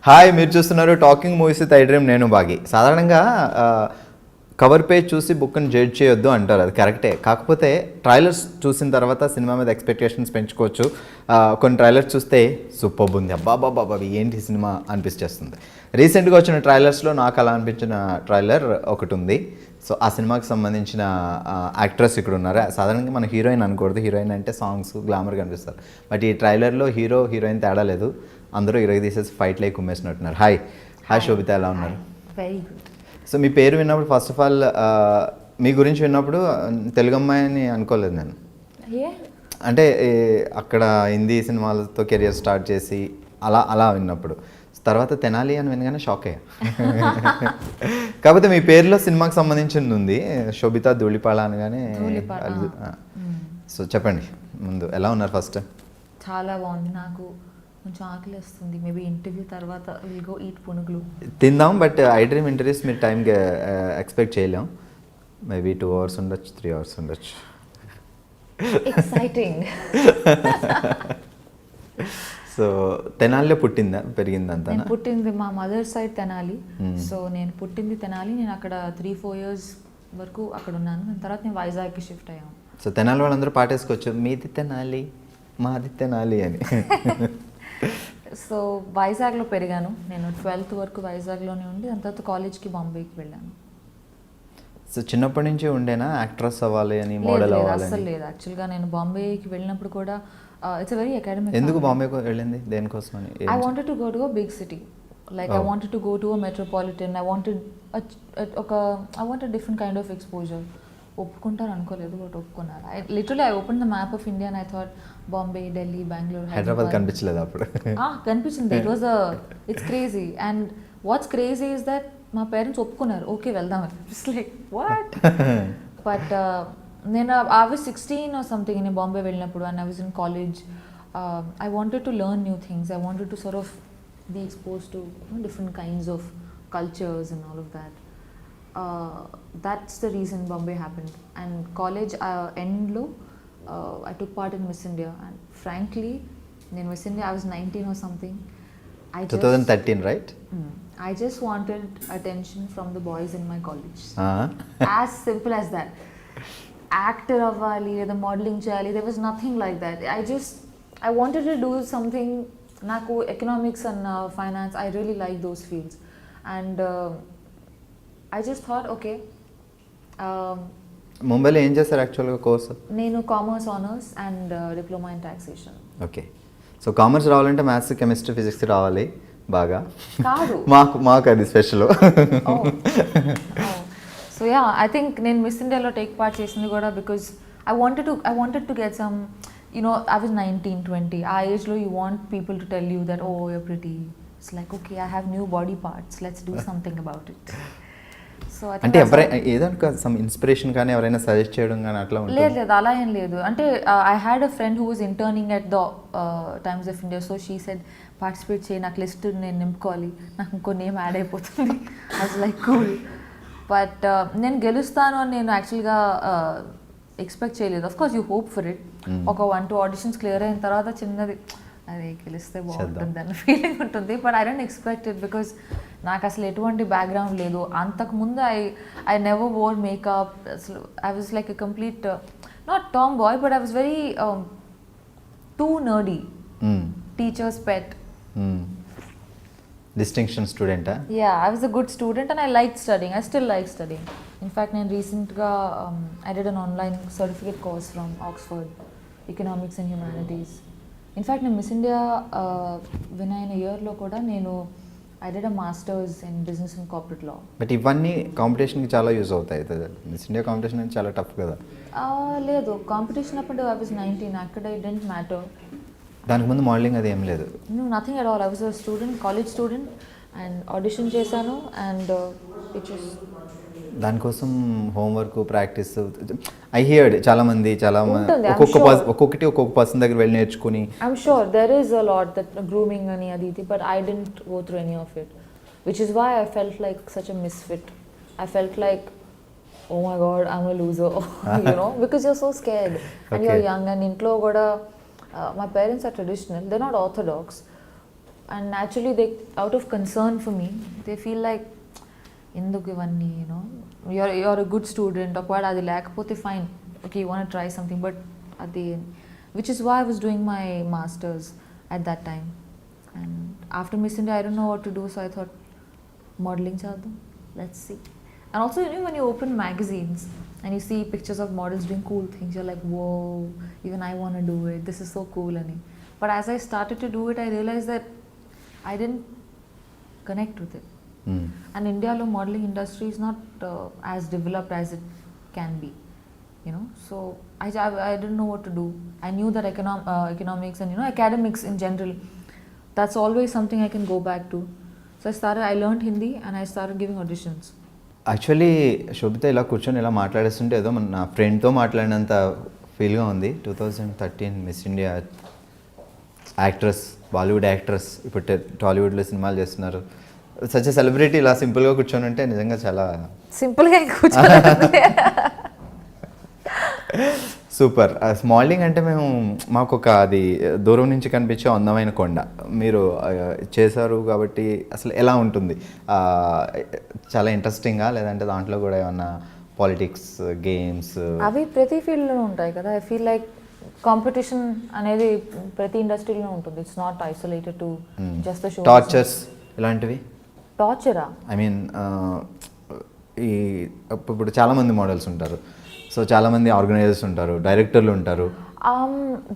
Hi, మీరు చూస్తున్నారు talking movies with iDream. నేను బాగి. సాధారణంగా కవర్ పేజ్ చూసి బుక్ని జడ్జ్ చేయొద్దు అంటారు, అది కరెక్టే. కాకపోతే ట్రైలర్స్ చూసిన తర్వాత సినిమా మీద ఎక్స్పెక్టేషన్స్ పెంచుకోవచ్చు. కొన్ని ట్రైలర్స్ చూస్తే సూపర్ ఉంది, అబ్బాబాబాబా ఏంటి సినిమా అనిపించేస్తుంది. రీసెంట్గా వచ్చిన ట్రైలర్స్లో నాకు అలా అనిపించిన ట్రైలర్ ఒకటి ఉంది. సో ఆ సినిమాకి సంబంధించిన యాక్ట్రెస్ ఇక్కడ ఉన్నారు. సాధారణంగా మన హీరోయిన్ అనకూడదు, హీరోయిన్ అంటే సాంగ్స్ గ్లామర్గా అనిపిస్తారు. బట్ ఈ ట్రైలర్లో హీరో హీరోయిన్ తేడా లేదు, అందరూ ఇరవై తీసేసి ఫైట్లో కుమ్మేసినట్టున్నారు. హాయ్ హాయ్ శోభిత, ఎలా ఉన్నారు? Very good. సో మీ పేరు విన్నప్పుడు ఫస్ట్ ఆఫ్ ఆల్ మీ గురించి విన్నప్పుడు తెలుగు అమ్మాయిని అనుకోలేదు నేను. అంటే అక్కడ హిందీ సినిమాలతో కెరియర్ స్టార్ట్ చేసి అలా అలా విన్నప్పుడు, తర్వాత తెనాలి అని వినగానే షాక్ అయ్యా. కాకపోతే మీ పేరులో సినిమాకి సంబంధించింది ఉంది, శోభిత ధూళిపాళ అనగానే. సో చెప్పండి ముందు, ఎలా ఉన్నారు? ఫస్ట్ చాలా బాగుంది, నాకు కొంచెం ఆకలి వస్తుంది. మేబీ ఇంటర్వ్యూ తర్వాత విల్ గో ఈట్ పునుగులు తిందాం. బట్ ఐడ్రీమ్ ఇంటర్వ్యూస్ మీరు టైంకి ఎక్స్పెక్ట్ చేయలేం. మేబీ 2 hours ఉండొచ్చు, 3 hours ఉండొచ్చు. ఎక్సైటింగ్. సో తెనాలిలో పుట్టిందా పెరిగిందంతా? నేను పుట్టింది మా మదర్ సైడ్ తెనాలి. సో నేను పుట్టింది తెనాలి. నేను అక్కడ 3-4 years వరకు అక్కడ ఉన్నాను. దాని తర్వాత నేను వైజాగ్కి షిఫ్ట్ అయ్యాను. సో తెనాలి వాళ్ళందరూ పాటేసుకోవచ్చు, మీది తెనాలి మాది తెనాలి అని. సో వైజాగ్లో పెరిగాను నేను. 12th వరకు వైజాగ్లోనే ఉండి దాని తర్వాత కాలేజ్కి బాంబేకి వెళ్ళాను. సో చిన్నప్పటి నుంచి ఉండేనా యాక్ట్రెస్ అవ్వాలి అని, మోడల్ అవ్వాలి? అసలు లేదు. యాక్చువల్గా నేను బాంబేకి వెళ్ళినప్పుడు కూడా ఇట్స్ వెరీ అకాడమిక్. ఎందుకు బాంబేకి వెళ్ళింది, దేనికోసం అని? I wanted to go to a big city, like I wanted to go to a metropolitan. I wanted different kind of exposure. ఒప్పుకుంటారు అనుకోలేదు, బట్ ఒప్పుకున్నారు. I open the map of India and I thought Bombay, Delhi, Bengaluru, Hyderabad కనిపించలేదు అప్పుడు? కనిపించింది. It's crazy. And what's crazy is that మా parents ఒప్పుకున్నారు, okay వెళ్దాం. It's like what. But నేను I was 16 or something నేను బాంబే వెళ్ళినప్పుడు, and I was in college. I wanted to learn new things. I wanted to sort of be exposed to different kinds of cultures and all of that. That's the reason Bombay happened. And college endlo I took part in Miss India, and frankly in Miss India I was 19 or something. 2013, right? I just wanted attention from the boys in my college. As simple as that. Actor avvali లేదా modelling చేయాలి, there was nothing like that. I wanted to do something. నాకు economics and finance, I really like those fields. And I just thought, okay. ముంబైలో ఏం చేస్తారు యాక్చువల్గా course? నేను commerce honours and diploma in taxation. Okay. So commerce రావాలంటే maths, chemistry, physics రావాలి బాగా. కాదు, మాకు అది special. So yeah, I think నేను మిస్ ఇండియాలో టేక్ పార్ట్ చేసింది కూడా because I wanted to get some, I was 19-20. ఆ ఏజ్లో you want people to tell you that oh you're pretty. It's like okay, I have new body parts, let's do something about it. So అంటే ఎవరైనా ఏదో some inspiration కానీ ఎవరైనా suggest చేయడం కానీ అట్లా ఉంటుంది? లేదు, అలా ఏం లేదు. అంటే I had a friend who was interning at the Times of India. So she said participate చేయి, నాకు లిస్ట్ నేను నింపుకోవాలి, నాకు ఇంకో నేమ్ యాడ్ అయిపోతుంది. I was like cool. But నేను గెలుస్తాను అని నేను యాక్చువల్గా ఎక్స్పెక్ట్ చేయలేదు. Of course you hope for it. ఒక 1-2 ఆడిషన్స్ క్లియర్ అయిన తర్వాత చిన్నది అదే గెలిస్తే బాగుంటుంది అన్న ఫీలింగ్ ఉంటుంది. But I don't expect it because నాకు అసలు ఎటువంటి బ్యాక్గ్రౌండ్ లేదు. అంతకుముందు ఐ నెవర్ వోర్ మేకప్. అసలు I was like a complete not tomboy, but I was very too nerdy, teacher's pet. Distinction స్టూడెంటా? Yeah, I was a good student and I like studying. I still like studying. In fact నేను రీసెంట్గా I did an online certificate course from Oxford, economics and humanities. In fact నేను miss India win అయిన ఇయర్లో కూడా నేను I did a masters in business and corporate law. But ఇవన్నీ కాంపిటీషన్కి చాలా use అవుతాయి. మిస్ ఇండియా కాంపిటీషన్ అంటే చాలా టఫ్ కదా? లేదు, కాంపిటీషన్ అప్పుడు ఐ వాజ్ 19. అక్కడ ఇట్ డెంట్ మ్యాటర్. దానికి ముందు మోడలింగ్ అది ఏం లేదు? Nothing at all. I was a student, college student, and audition చేశాను అండ్ ఇట్ వాజ్. దానికోసం హోంవర్క్, ప్రాక్టీస్ ఐ హియర్డ్ చాలా మంది ఒక్కొక్కటి ఒక్కొక్క పర్సన్ దగ్గర వెళ్ళి నేర్చుకుని. I'm sure there is a lot that grooming అని అది ఇది, but I didn't go through any of it, which is why I felt like such a misfit. I felt like oh my god, I'm a loser. Because you're so scared and you're young, and intlo kuda my parents are traditional, they're not orthodox, and naturally they, out of concern for me, they feel like ఎందుకు ఇవన్నీ, you're a good student, ఒకవేళ అది లేకపోతే fine, okay, you want to try something, but అది, which is why I was doing my masters at that time. And after Miss India I don't know what to do, so I thought modeling chadam, let's see. And also, when you open magazines and you see pictures of models doing cool things, you're like, whoa, even I want to do it, this is so cool. But as I started to do it, I realized that I didn't connect with it. And India lo modeling industry is not as developed as it can be, so I didn't know what to do. I knew that economics and academics in general, that's always something I can go back to. So I learned Hindi and I started giving auditions. Actually Sobhita ఇలా కూర్చొని ఇలా మాట్లాడేస్తుంటే ఏదో నా ఫ్రెండ్తో మాట్లాడినంత ఫీల్గా ఉంది. 2013 miss India actress, Bollywood actress, ఇప్పుడు టాలీవుడ్లో సినిమాలు చేస్తున్నారు. సచ్ సెలబ్రిటీ ఇలా సింపుల్గా కూర్చొని ఉంటే నిజంగా చాలా సింపుల్గా కూర్చొని సూపర్. స్మాలింగ్ అంటే మాకు ఒక అది దూరం నుంచి కనిపించే అందమైన కొండ మీరు చేశారు కాబట్టి అసలు ఎలా ఉంటుంది? చాలా ఇంట్రెస్టింగ్గా, లేదంటే దాంట్లో కూడా ఏమన్నా పాలిటిక్స్, గేమ్స్ అవి ప్రతి ఫీల్డ్లో ఉంటాయి కదా. ఐ ఫీల్ లైక్ కాంపిటీషన్ అనేది ప్రతి ఇండస్ట్రీలో ఉంటుంది. It's not isolated to just the show. Tortures ఇలాంటివి? టార్చరా? ఐ మీన్ ఈ ఇప్పుడు చాలామంది మోడల్స్ ఉంటారు, సో చాలామంది ఆర్గనైజర్స్ ఉంటారు, డైరెక్టర్లు ఉంటారు.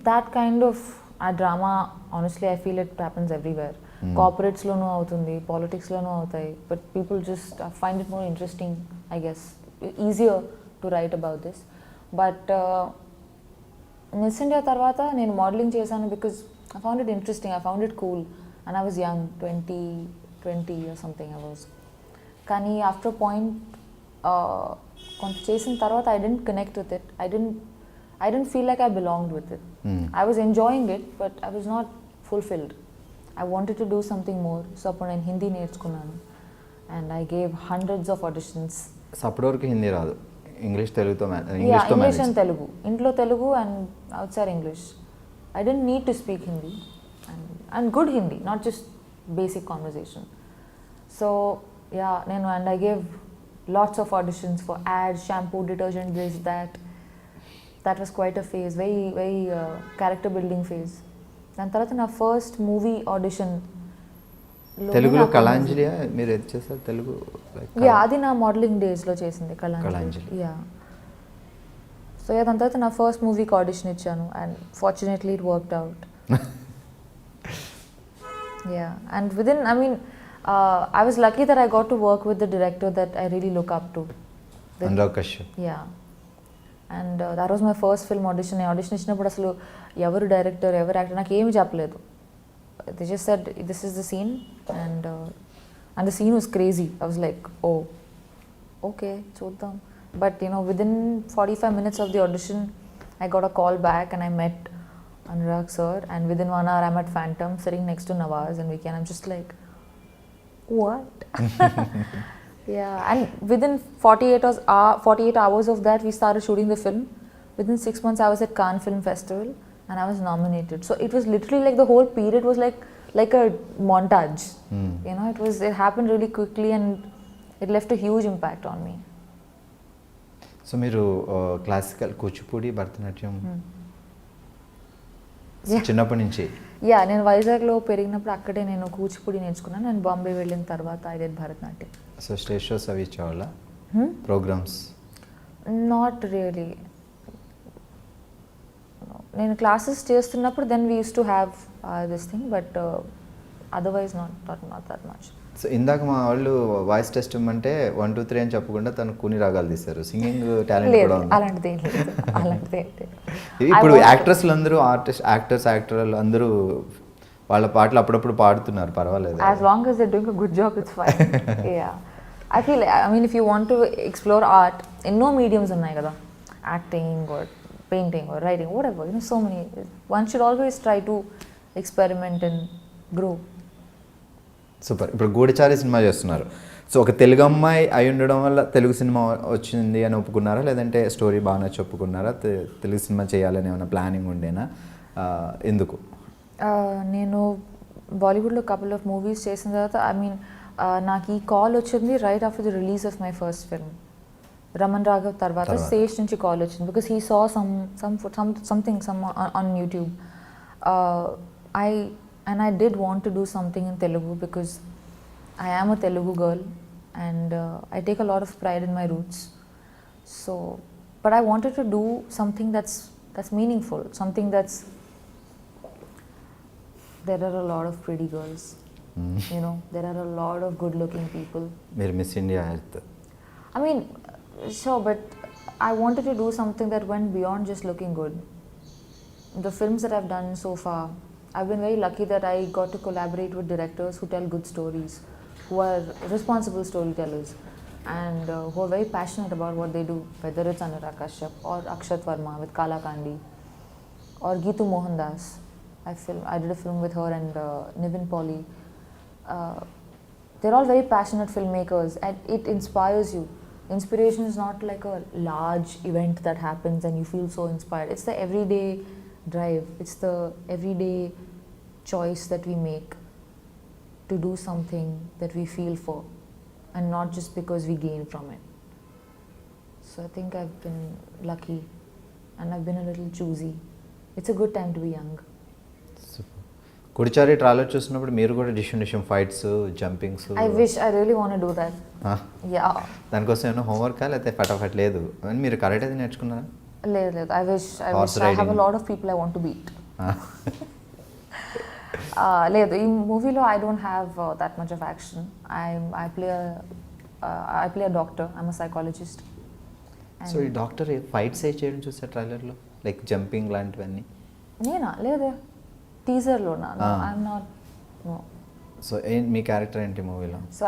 దాట్ కైండ్ ఆఫ్ ఆ drama honestly I feel it happens everywhere. కార్పొరేట్స్లోనూ అవుతుంది, పాలిటిక్స్లోనూ అవుతాయి. But people just find it more interesting, I guess, easier to write about this. But miss India తర్వాత నేను మోడలింగ్ చేశాను because I found it interesting, I found it cool, and I was young, 20 or something I was. కానీ after point కొంత చేసిన తర్వాత I didn't connect with it. I didn't feel like I belonged with it. I was enjoying it, but I was not fulfilled. I wanted to do something more. So అప్పుడు నేను హిందీ నేర్చుకున్నాను and I gave hundreds of auditions. So అప్పటి వరకు హిందీ రాదు, English తెలుగుతో English and Telugu, ఇంట్లో Telugu and outside English. I didn't need to speak Hindi and good Hindi, not just basic conversation. So yeah, and I gave lots of auditions for ads, shampoo, detergent, this, that. That was quite a phase, very character building phase. దాని తర్వాత నా first movie audition తెలుగులో కళాంజలి మీరు ఏది చేశారు? తెలుగు అది నా modelling డేస్లో చేసింది కళాంజలి. యా, సో దాని తర్వాత నా ఫస్ట్ మూవీకి ఆడిషన్ ఇచ్చాను and fortunately it worked out. Yeah, and within, I was lucky that I got to work with the director that I really look up to. Naga Chaitanya. Yeah, and that was my first film audition. I audition ఇచ్చినప్పుడు అసలు ఎవరు director, ఎవరు actor నాకు ఏమి చెప్పలేదు. They just said this is the scene and the scene was crazy. I was like, oh, okay, చూద్దాం. But within 45 minutes of the audition, I got a call back and I met Anurag sir, and within 1 hour I'm at Phantom sitting next to Nawaz and Vicky, and I'm just like, what? Yeah, and within 48 hours of that we started shooting the film. Within 6 months I was at Cannes Film Festival and I was nominated. So it was literally like the whole period was like a montage. It happened really quickly and it left a huge impact on me. So మీరు classical, Kuchipudi, Bharatanatyam చిన్నప్పటి నుంచి? Yeah, నేను వైజాగ్లో పెరిగినప్పుడు అక్కడే నేను కూచిపూడి నేర్చుకున్నాను. నేను బాంబే వెళ్ళిన తర్వాత I did Bharatanatyam. So stage shows అవి ఇచ్చేవాళ్ళ ప్రోగ్రామ్స్? Not really. నేను క్లాసెస్ చేస్తున్నప్పుడు then we use to have this thing, but otherwise not that much. So ఇందాక మా వాళ్ళు వాయిస్ టెస్ట్ ఇమ్మంటే 1 2 3 అని చెప్పకుండా తను కూని రాగాలు తీశారు. సింగింగ్ టాలెంట్ కూడా ఉంది? అలాంటిది అలాంటిది. ఇప్పుడు యాక్ట్రెస్లు అందరూ యాక్టర్లు అందరూ వాళ్ళ పాటలు అప్పుడప్పుడు పాడుతున్నారు, పర్వాలేదు. As long as they're doing a good job, it's fine. Yeah, I feel, if you want to explore art, ఎన్నో మీడియమ్స్ ఉన్నాయి కదా, acting or painting or writing, whatever, so many. One should always try to experiment and grow. Super. ఇప్పుడు గూఢచారి cinema చేస్తున్నారు. So ఒక తెలుగు అమ్మాయి అయి ఉండడం వల్ల తెలుగు సినిమా వచ్చింది అని ఒప్పుకున్నారా, లేదంటే స్టోరీ బాగా నచ్చి ఒప్పుకున్నారా? తెలుగు సినిమా చేయాలని ఏమైనా ప్లానింగ్ ఉండేనా? ఎందుకు? నేను బాలీవుడ్లో కపుల్ ఆఫ్ మూవీస్ చేసిన తర్వాత ఐ మీన్ నాకు ఈ కాల్ వచ్చింది right after the release of my first film Raman Raghav తర్వాత స్టేజ్ నుంచి కాల్ వచ్చింది because he saw something on YouTube I did want to do something in Telugu because I am a Telugu girl and I take a lot of pride in my roots. So, but I wanted to do something that's meaningful, something that's there are a lot of pretty girls. You know, there are a lot of good-looking people. Mere Miss India Earth. I mean, sure, but I wanted to do something that went beyond just looking good. The films that I've done so far, I've been very lucky that I got to collaborate with directors who tell good stories, who are responsible storytellers, and who are very passionate about what they do, whether it's Anurag Kashyap or Akshat Verma with Kala Kandi, or Geetu Mohandas. I did a film with her and Nivin Pauly. They're all very passionate filmmakers, and it inspires you. Inspiration is not like a large event that happens and you feel so inspired. It's the everyday drive. It's the everyday choice that we make to do something that we feel for and not just because we gain from it. So I think I've been lucky and I've been a little choosy. It's a good time to be young. కుడిచారి trailer చూసినప్పుడు మీరు కూడా డిషన్ fights jumpings I really want to do that. Yeah. దానికోసం ఏమైనా హోంవర్కా లేకపోతే ఫటాఫట్ లేదు మీరు కరెక్ట్ అది నేర్చుకున్నారా? లేదు I wish I have a lot of people I want to beat. లేదు ఈ మూవీలో I don't have that much of action. I play a doctor. I'm a psychologist. So ఈ డాక్టర్ ఫైట్స్ చేయడం చూసా ట్రైలర్లో లైక్ జంపింగ్ లాంటివన్నీ? నేనా లేదు టీజర్లో ఐఎమ్ నాట్ నో. సో మీ క్యారెక్టర్ ఏంటి మూవీలో? సో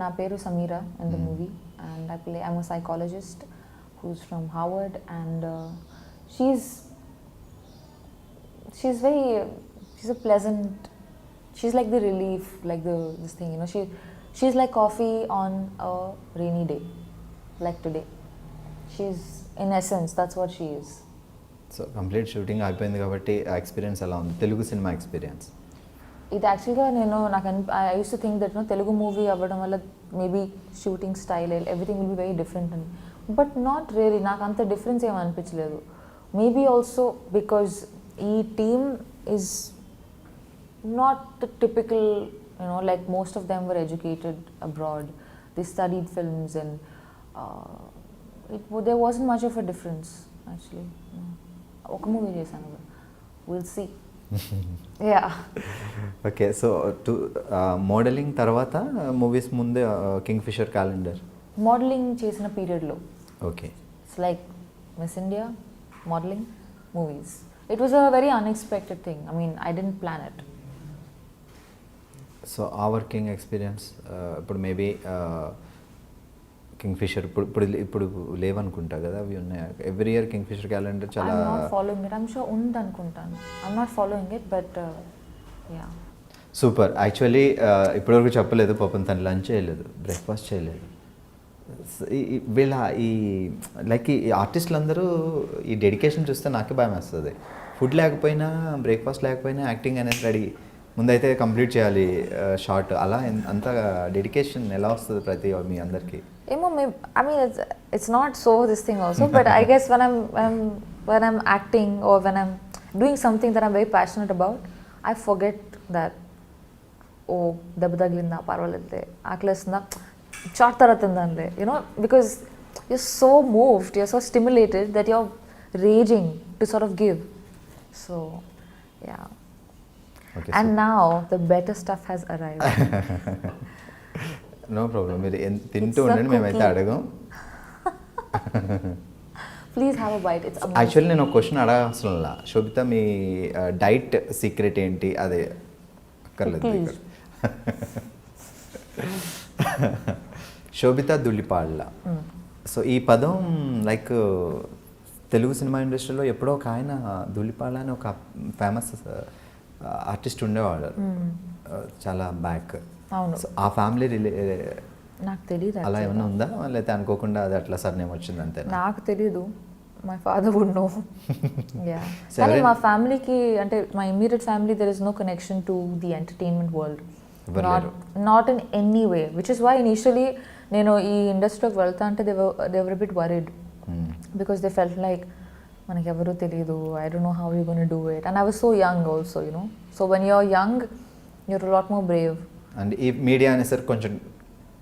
నా పేరు Sameera in the movie and I'm a psychologist who's from Harvard and she's a pleasant, she's like the relief, like this thing, you know, she's like coffee on a rainy day like today. She's in essence that's what she is. So complete shooting అయిపోయింది కాబట్టి ఆ experience ఎలా ఉంది Telugu cinema experience? ఇది యాక్చువల్గా I use to think that Telugu movie అవ్వడం వల్ల maybe shooting style everything will be very different అని, బట్ నాట్ రియలీ. నాకు అంత డిఫరెన్స్ ఏమి అనిపించలేదు. మేబీ ఆల్సో బికాజ్ ఈ team is not the typical, like most of them were educated abroad. They studied films and there wasn't much of a difference actually. ఒక movie చేశాను, will see. Yeah okay. So modelling తర్వాత movies ముందే Kingfisher calendar modelling చేసిన పీరియడ్లో. Okay. It's like Miss India, modelling, movies. It was a very unexpected thing. I mean I didn't plan it. So ah working experience ఇప్పుడు maybe Kingfisher ఇప్పుడు లేవనుకుంటా కదా, అవి ఉన్నాయి ఎవ్రీ ఇయర్ కింగ్ఫిషర్ క్యాలెండర్ చాలా. I'm not following it. I'm sure ఉంది అనుకుంటాను. I'm not following it but yeah. Super. Actually ఇప్పటివరకు చెప్పలేదు పాపం, తను లంచ్ చేయలేదు, బ్రేక్ఫాస్ట్ చేయలేదు. వీళ్ళ ఈ లైక్ ఈ ఆర్టిస్టులు అందరూ ఈ డెడికేషన్ చూస్తే నాకే భయం వేస్తుంది. ఫుడ్ లేకపోయినా, బ్రేక్ఫాస్ట్ లేకపోయినా యాక్టింగ్ అనేది రెడీ, ముందైతే కంప్లీట్ చేయాలి షార్ట్, అలా అంత డెడికేషన్ ఎలా వస్తుంది ప్రతి మీ అందరికీ? ఏమో I mean it's not so this thing also, but I guess when I'm acting or when I'm doing something that I'm very passionate about, I forget that దెబ్బ తగిలిందా, పర్వాలేదులే, ఆకలేస్తుందా, షార్ట్ తర్వాత తిందాంలే, because you're so moved, you're so stimulated that you're raging to sort of give. So yeah. Okay, and so now the better stuff has arrived. No problem. మీరు తింటూ ఉండండి, మేమైతే అడగం. Please have a bite. It's amazing. Actually నేను ఒక question అడగాల్సిన, శోభిత మీ diet secret ఏంటి? అదే అక్కర్లేదు. శోభిత ధులిపాళ్ళ. సో ఈ పదం లైక్ తెలుగు సినిమా ఇండస్ట్రీలో ఎప్పుడో ఒక ఆయన ధులిపాళ్ళ అని ఒక ఫేమస్ ఆర్టిస్ట్ ఉండేవాడు చాలా బ్యాక్. సో ఆ ఫ్యామిలీ నాకు తెలియదు అలా ఏమైనా ఉందా, లేకపోతే అనుకోకుండా అది అట్లా సర్ నేమ్ వచ్చింది అంతే? నాకు తెలియదు. My father would know. Yeah, So, కానీ every- మా ఫ్యామిలీకి అంటే మా immediate family there is no connection to the entertainment world, not in any way, which is why initially నేను ఈ ఇండస్ట్రీకి వెళ్తా అంటే they were bit worried because they felt like మనకి ఎవరూ తెలియదు, I don't know how you gonna do it, and I was so young also, you know. So when you're young you're lot more Brave. And ఈ media అనేసరికి కొంచెం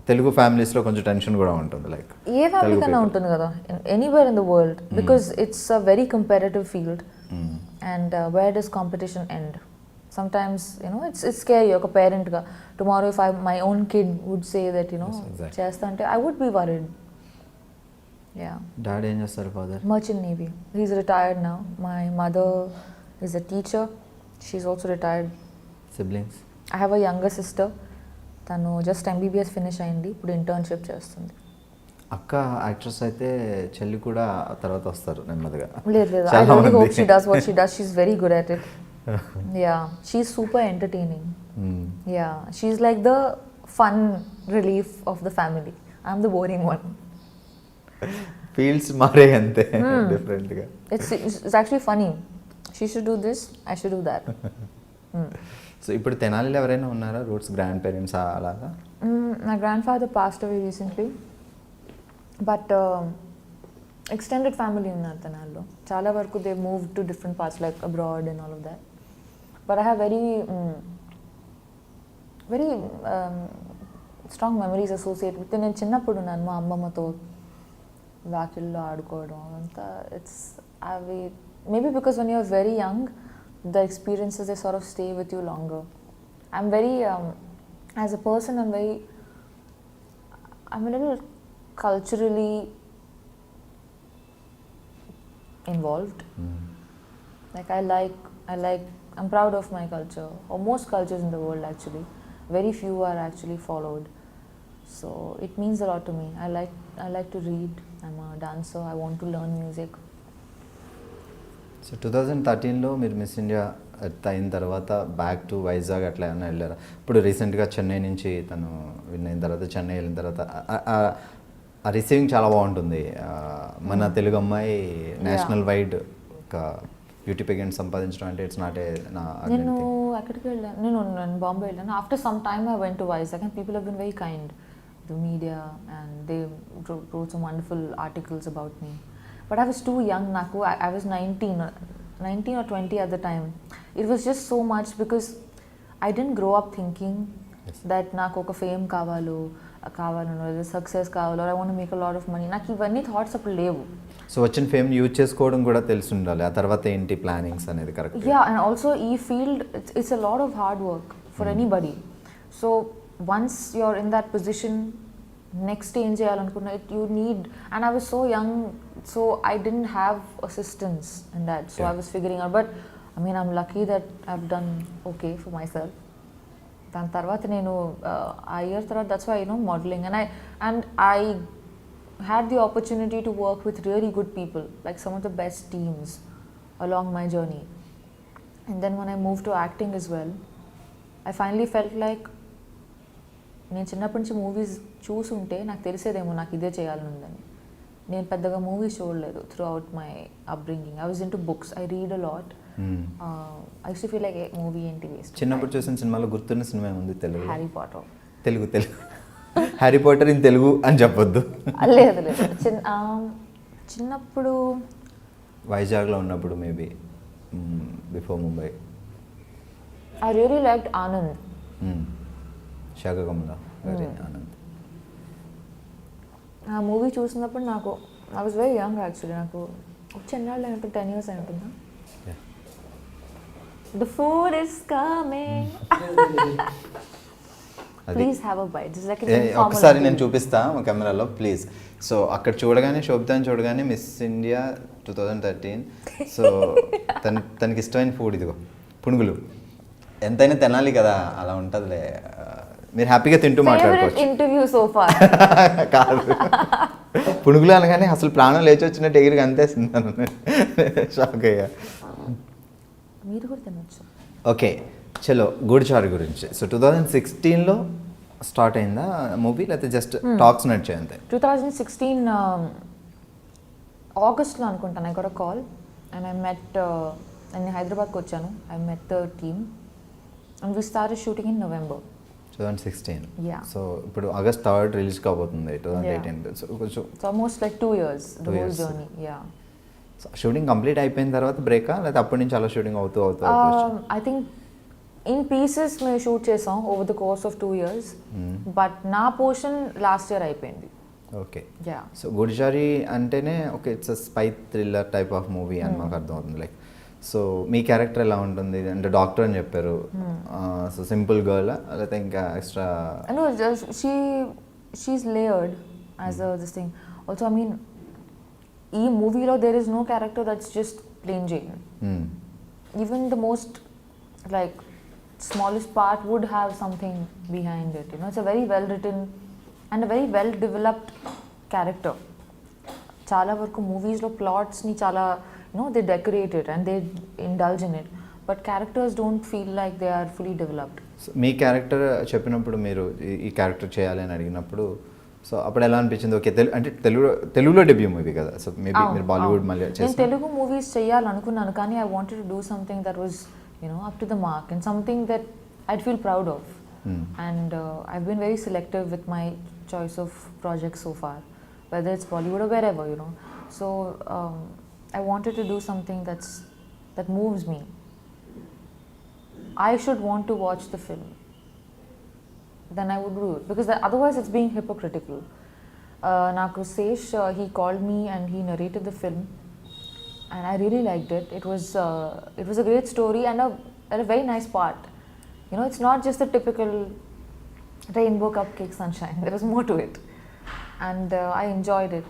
తెలుగు ఫ్యామిలీస్లో కొంచెం tension కూడా ఉంటుంది, లైక్ ఏ ఫ్యామిలీ కన్నా ఉంటుంది కదా, anywhere in the world, because it's a very comparative field, and where does competition end? Sometimes, you know, it's scary. ఒక పేరెంట్గా tomorrow if my own kid would say that, you know, చేస్తా అంటే I would be worried. Yeah. Daddy ఏం చేస్తారు? Father Merchant Navy. He's retired now. My mother is a teacher. She's also retired. Siblings? I have a younger sister. తను just MBBS finish అయింది, ఇప్పుడు internship చేస్తుంది. అక్క actress అయితే చెల్లి కూడా తర్వాత వస్తారు నెమ్మదిగా. లేదు, I really hope she does what she does. She's very good at it. Yeah, she's super entertaining. Yeah, she's like the fun relief of the family. I'm the boring one. Fields మారే అంతే డిఫరెంట్గా. It's actually funny. She should do this, I should do that. So ఇప్పుడు తెనాలిలో ఎవరైనా ఉన్నారా roots grand parents అలాగా? My grandfather passed away recently, but extended family ఉన్నారు తెనాలిలో. చాలా వరకు they moved to different parts like abroad and all of that. But I have very strong memories associated with. నేను చిన్నప్పుడు ఉన్నాను మా అమ్మమ్మతో వాకిల్లో ఆడుకోవడం అంతా. ఇట్స్ అవి maybe because when you're very young, the experiences they sort of stay with you longer. I'm very as a person I'm a little culturally involved. Like I'm proud of my culture, or most cultures in the world actually. Very few are actually followed. So it means a lot to me. I like to read. I'm a dancer. I want to learn music. So 2013లో మీరు Miss India అయిన తర్వాత back to Vizag అట్లా ఏమైనా వెళ్ళారా? ఇప్పుడు రీసెంట్గా చెన్నై నుంచి తను విన్ అయిన తర్వాత చెన్నై వెళ్ళిన తర్వాత ఆ రిసీవింగ్ చాలా బాగుంటుంది. మన తెలుగు అమ్మాయి నేషనల్ వైడ్ ఒక బ్యూటీ పేగెంట్ సంపాదించడం అంటే ఇట్స్ నాట్ ఏ నా. నేను అక్కడికి వెళ్ళాను, నేను బాంబే వెళ్ళాను. After some time I went to Vizag and people have been very kind, the media, and they wrote some wonderful articles about me. But I was too young, Naku. I was 19 or 20 at the time. It was just so much because I didn't grow up thinking that నాకు ఒక fame కావాలో success కావాలో, I want to make a lot of money. నాకు ఇవన్నీ thoughts అప్పుడు లేవు. So వచ్చిన fame use చేసుకోవడం కూడా తెలిసి ఉండాలి, ఆ తర్వాత ఏంటి ప్లానింగ్స్ అనేది. కరెక్ట్. యా, అండ్ ఆల్సో ఈ field it's a lot of hard work for anybody. So once you're in that position, next ఏం చేయాలనుకున్నా you need, and I was so young, so I didn't have assistance in that, so I was figuring out. But I mean, I'm lucky that I've done okay for myself. దాని తర్వాత నేను ఆ year తర్వాత that's why, you know, modeling, and I had the opportunity to work with really good people, like some of the best teams along my journey. And then when I moved to acting as well, I finally felt like నేను చిన్నప్పటి నుంచి movies చూసుంటే నాకు తెలిసేదేమో నాకు ఇదే చేయాలని ఉందని. నేను పెద్దగా మూవీస్ చూడలేదు throughout my upbringing. I was into books, I read a lot. I use to feel like movie ఏంటి వేస్ట్. చిన్నప్పుడు చూసిన సినిమాలో గుర్తున్న సినిమా ఉంది Telugu? Harry Potter. Telugu Harry Potter in Telugu అని చెప్పొద్దు. లేదు చిన్నప్పుడు వైజాగ్లో ఉన్నప్పుడు maybe before Mumbai. I really liked Anand. శాఖకమల ఆనంద్. ఆ మూవీ చూసినప్పుడు నాకు I was very young actually. నాకు చెన్నాళ్ళు అయినప్పుడు 10 years అయి ఉంటుందా. The food is coming, please have a bite. ఒకసారి నేను చూపిస్తా మా కెమెరాలో ప్లీజ్. సో అక్కడ చూడగానే శోభితాని చూడగానే మిస్ ఇండియా 2013. సో తనకి ఇష్టమైన ఫుడ్ ఇదిగో పునుగులు. ఎంతైనా తినాలి కదా, అలా ఉంటుందిలే. మీరు హ్యాపీగా తింటూ మాట్లాడుకోవచ్చు. Interview so far. కాదు, పునుగులు అనగానే అసలు ప్రాణం లేచి వచ్చినట్టు ఎగిరికి అంతేస్తుంది. షాక్ అయ్యా. మీరు కూడా తినొచ్చు. ఓకే, చలో గూడిచారు గురించి. సో 2016లో స్టార్ట్ అయిందా మూవీ, లేకపోతే జస్ట్ టాక్స్ నడిచాయి అంతే? 2016 ఆగస్ట్లో అనుకుంటాను. I got a call and I met నేను హైదరాబాద్కి వచ్చాను. I met the team and we started shooting in November. 2016. Yeah. So ఇప్పుడు ఆగస్ట్ 3rd రిలీజ్ కాబోతుంది 2018. సో కొంచెం It's almost like 2 years, the 2 whole years. journey. Yeah. Shooting complete అయిపోయిన తర్వాత బ్రేకా లేదా అప్పటి నుంచి అలా షూటింగ్ అవుతూ I think in pieces మేము షూట్ చేసాం over the course of 2 years. But నా పోర్షన్ లాస్ట్ ఇయర్ అయిపోయింది. ఓకే. Yeah. సో గుడిచారి అంటేనే okay it's spy thriller type of movie అని మాకు అర్థం అవుతుంది. లైక్ సో మీ క్యారెక్టర్ ఎలా ఉంటుంది అంటే డాక్టర్ అని చెప్పారు. సో సింపుల్ గర్ల్ లేకపోతే ఇంకా extra? No, she's layered as this thing. Also, I mean, ఈ మూవీలో there is no character that's just plain Jane. Even the most like smallest part would have something behind it. You know, it's a very well written and a very well developed character. చాలా వరకు మూవీస్లో ప్లాట్స్ని చాలా they decorate it and they indulge in it, but characters don't feel like they are fully developed. So మీ character చెప్పినప్పుడు మీరు ఈ character చేయాలి అని అడిగినప్పుడు సో అప్పుడు ఎలా అనిపించింది? ఓకే అంటే తెలుగులో డెబ్యూ మూవీ కదా, సో మేబీ మీరు బాలీవుడ్ మళ్ళీ నేను తెలుగు మూవీస్ చేయాలనుకున్నాను కానీ I wanted to do something that was up to the mark and something that I'd feel proud of. And I've been very selective with my choice of projects so far, whether it's Bollywood or wherever, so I wanted to do something that moves me. I should want to watch the film. Then I would do it because otherwise it's being hypocritical. Naku Sesh, he called me and he narrated the film, and I really liked it. It was a great story and a very nice part. It's not just the typical rainbow cupcake sunshine. There was more to it, and I enjoyed it.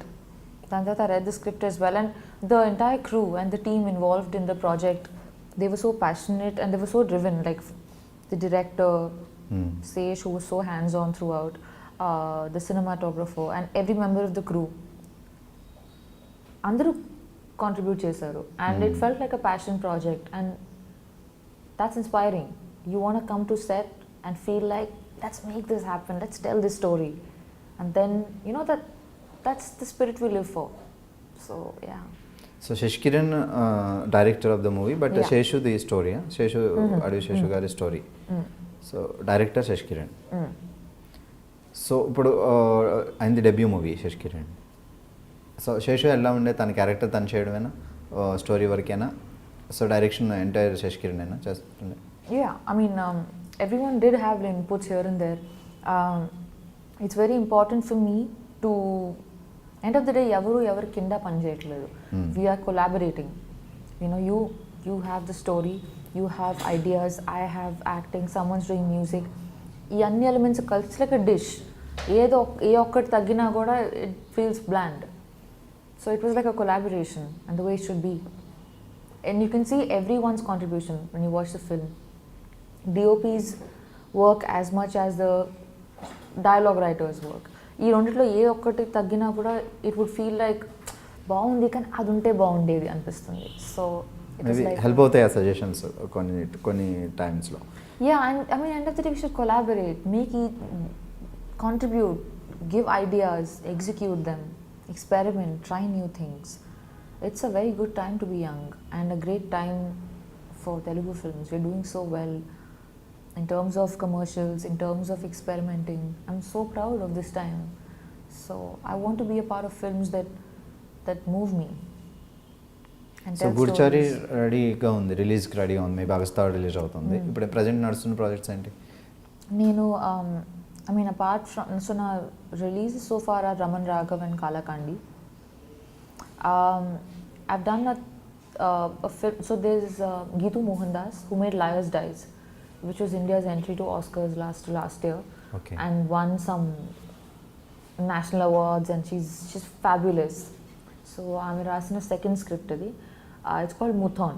Then I read the script as well, and the entire crew and the team involved in the project, they were so passionate and they were so driven. Like the director, Sesh, who was so hands-on throughout, the cinematographer, and every member of the crew. Andaru contribute chesaru, and it felt like a passion project, and that's inspiring. You want to come to set and feel like, let's make this happen, let's tell this story, and then that's the spirit we live for. So yeah. So Shashikiran director of the movie but Sesh the story, Sesh Adivi Sesh గారి story. So director Shashikiran. So ఇప్పుడు అయింది debut movie Shashikiran. So Sesh ఎలా ఉండే తన character తను చేయడమేనా, story వరకేనా? So direction entire Shashikiran అయినా చేస్తుండే? Yeah, I mean, everyone did have inputs here and there. It's very important for me to, end of the day, ఎవరు కింద పని చేయట్లేదు. We are collaborating. You have the story, you have ideas, I have acting, someone's doing music. ఈ అన్ని elements కలిసి like a dish. ఏ ఒక్కటి తగ్గినా కూడా it feels bland. So it was like a collaboration and the way it should be. And you can see everyone's contribution when you watch the film. DOP's work as much as the dialogue writers work. ఈ రెండిట్లో ఏ ఒక్కటి తగ్గినా కూడా it would feel like బాగుంది కానీ అది ఉంటే బాగుండేది అనిపిస్తుంది. సో హెల్ప్ అవుతాయి సజెషన్స్ కొన్ని టైమ్స్లో. Yeah, and I mean end of the day we should collaborate, make it contribute, give ideas, execute them, experiment, try new things. It's a very good time to be young and a great time for Telugu films. We're doing so well in terms of commercials, in terms of experimenting. I'm so proud of this time. So I want to be a part of films that move me. So Goodachari రెడీగా ఉంది, రిలీజ్కి రెడీగా ఉంది, maybe August 3rd release అవుతుంది. ఇప్పుడు present నడుస్తున్న projects ఏంటి? నేను I mean, apart from, so now releases so far are Raman Raghav and Kalakandi. I've done a film, so there's Geetu Mohandas who made Liars Dies, which was India's entry to Oscars last year. Okay. And won some national awards, and she's fabulous. So I'm writing a second script today. It's called Muthon.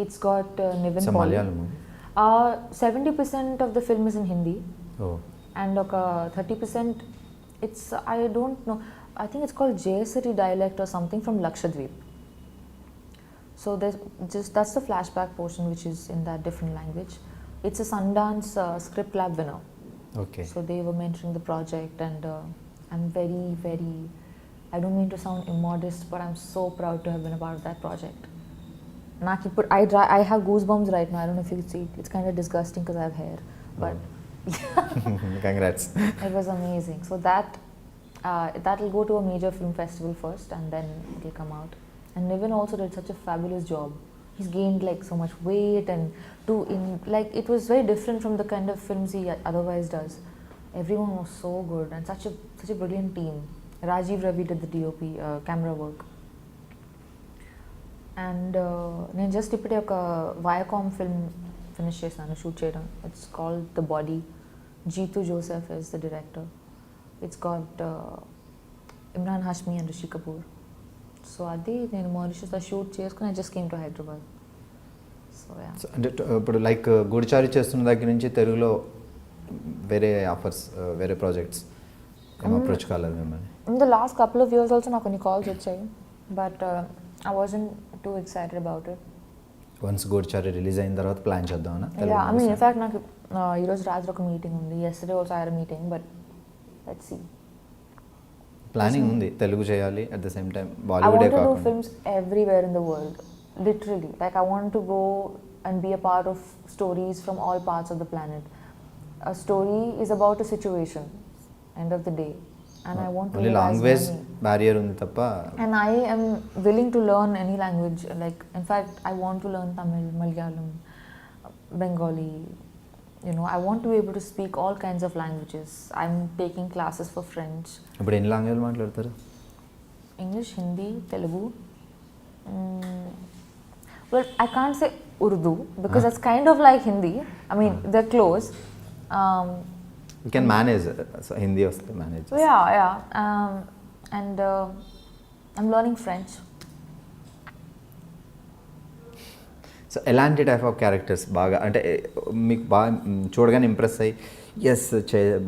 It's got Nivin It's a Pauly. Malayalam movie. 70% of the film is in Hindi. Oh. And 30% it's, I don't know, I think it's called Jayasari dialect or something from Lakshadweep. So that's the flashback portion which is in that different language. It's a Sundance Script Lab winner. Okay. So they were mentoring the project, and I'm very, very I don't mean to sound immodest, but I'm so proud to have been a part of that project. I have goosebumps right now. I don't know if you can see it. It's kind of disgusting because I have hair, but Congrats. it was amazing. So that will go to a major film festival first, and then it will come out. And Niven also did such a fabulous job. He's gained like so much weight, and it was very different from the kind of films he otherwise does. Everyone was so good, and such a brilliant team. Rajiv Ravi did the DOP, camera work. And నేను just ఇప్పుడే ఒక Viacom film finish చేశాను shoot చేయడం. It's called the body. Jitu Joseph is the director. It's got Imran Hashmi and Rishi Kapoor. So అది నేను మారిషస్లో shoot చేసుకుని I just came to Hyderabad. So yeah. అంటే ఇప్పుడు లైక్ గూడిచారి చేస్తున్న దగ్గర నుంచి తెలుగులో వేరే ఆఫర్స్, వేరే ప్రాజెక్ట్స్ ఏం అప్రోచ్ కాలేదు మిమ్మల్ని? In the last couple of years also నాకు కొన్ని కాల్స్ వచ్చాయి, but I wasn't too excited about it. Once Goodachari release అయిన తర్వాత ప్లాన్ చేద్దామన్నా? Yeah, I mean, in fact, నాకు ఈరోజు రాత్రి ఒక మీటింగ్ ఉంది. Yesterday also I had a meeting, but let's see. Planning ఉంది తెలుగు చేయాలి, at the same time I Bollywood want to do కాకుండా. films everywhere in the world, literally. Like I want to go and be a part of stories from all parts of the planet. A story is about a situation, end of the day. And I want to only language barrier ఉంది తప్ప. And I am willing to learn any language. Like, in fact, I want to learn Tamil, Malayalam, Bengali. You know, I want to be able to speak all kinds of languages. I'm taking classes for French. ఇప్పుడు ఎన్ని language మాట్లాడతారు? English, Hindi, Telugu. Well, I can't say Urdu because that's kind of like Hindi. I mean, they're close. You can manage, so Hindi వస్తే manage. Yeah. And I'm learning French. So ఎలాంటి type of characters బాగా అంటే మీకు బాగా చూడగానే impress అయ్యి yes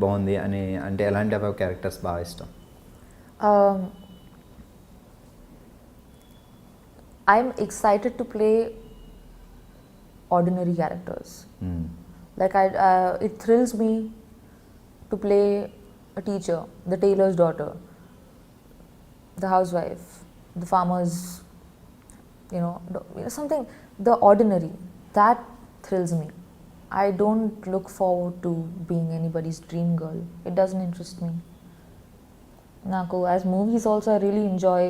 బాగుంది అని అంటే ఎలాంటి టైప్ ఆఫ్ క్యారెక్టర్స్ బాగా ఇష్టం? I'm excited to play ordinary characters. Like it thrills me to play a teacher, the tailor's daughter, the housewife, the farmer's, something, the ordinary. That thrills me. I don't look forward to being anybody's dream girl. It doesn't interest me. Naku, as movies also, I really enjoy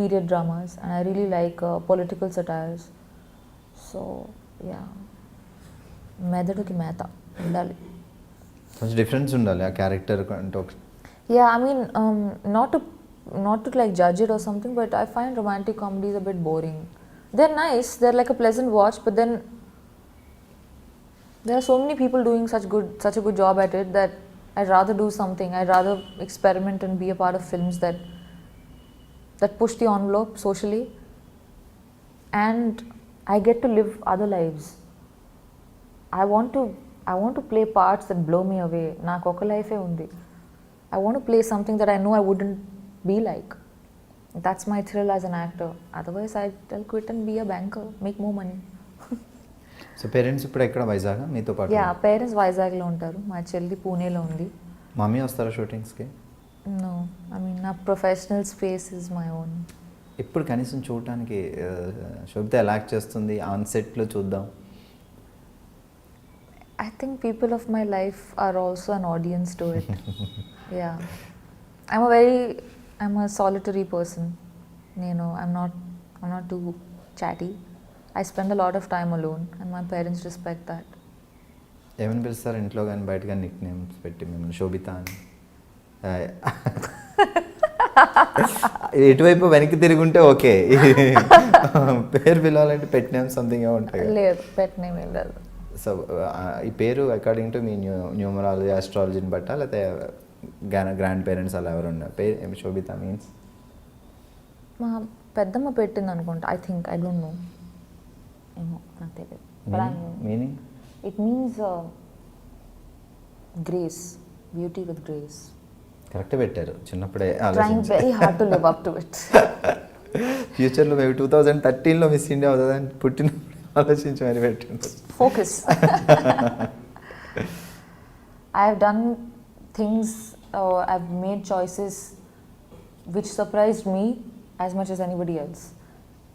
period dramas, and I really like political satires. So, yeah. మెదడుకి మేత ఉండాలి. కొంచెం difference ఉండాలి ఆ character అంటే. Yeah, I mean, not to like judge it or something, but I find romantic comedies a bit boring. They're nice, they're like a pleasant watch, but then there are so many people doing such a good job at it that I'd rather do something. I'd rather experiment and be a part of films that push the envelope socially, and I get to live other lives. I want to play parts that blow me away. నాకు ఒక లైఫే ఉంది. I want to play something that I know I wouldn't be like. That's my thrill as an actor. Otherwise, I'll quit and be a banker, make more money. So parents ఇప్పుడు ఎక్కడ వైజాగ్ మీతో పాటు? Yeah, parents వైజాగ్లో ఉంటారు. మా చెల్లి పూణేలో ఉంది. మమ్మీ వస్తారా షూటింగ్స్కి? నో, ఐ మీన్ నా professional space is my own. ఇప్పుడు కనీసం చూడటానికి శోభిత ఎలా యాక్ట్ చేస్తుంది ఆన్ సెట్లో చూద్దాం. I think people of my life are also an audience to it. Yeah. I'm a solitary person. I'm not too chatty. I spend a lot of time alone, and my parents respect that. ఏమని పిలుస్తారు ఇంట్లో కానీ బయట కానీ Nick names పెట్టి మిమ్మల్ని శోభిత అని? ఎటువైపు వెనక్కి తిరుగుంటే ఓకే, పేరు పిలవాలంటే పెట్ నేమ్ సంథింగ్ ఉంటాయి. లేదు, పెట్ నేమ్ ఏం లేదు. సో ఈ పేరు అకార్డింగ్ టు మీ న్యూమరాలజీ ఆస్ట్రాలజీని బట్టా లేకపోతే గ్రాండ్ పేరెంట్స్ అలా ఎవరు ఉన్నారు? పేరు ఏమి శోభిత మీన్స్? మా పెద్దమ్మ పెట్టింది అనుకుంటా. ఐ డోంట్ నో, ఏమో నాకు తెలియదు. Meaning? It means grace, beauty with grace. Correct పెట్టారు. చిన్నప్పుడే trying very hard to live up to it. ఫ్యూచర్లో మేబీ 2013లో మిస్ ఇండియా అవుతుందని పుట్టిన ఆలోచించి మరి పెట్టండి. Focus. I have done things, I've made choices which surprised me as much as anybody else.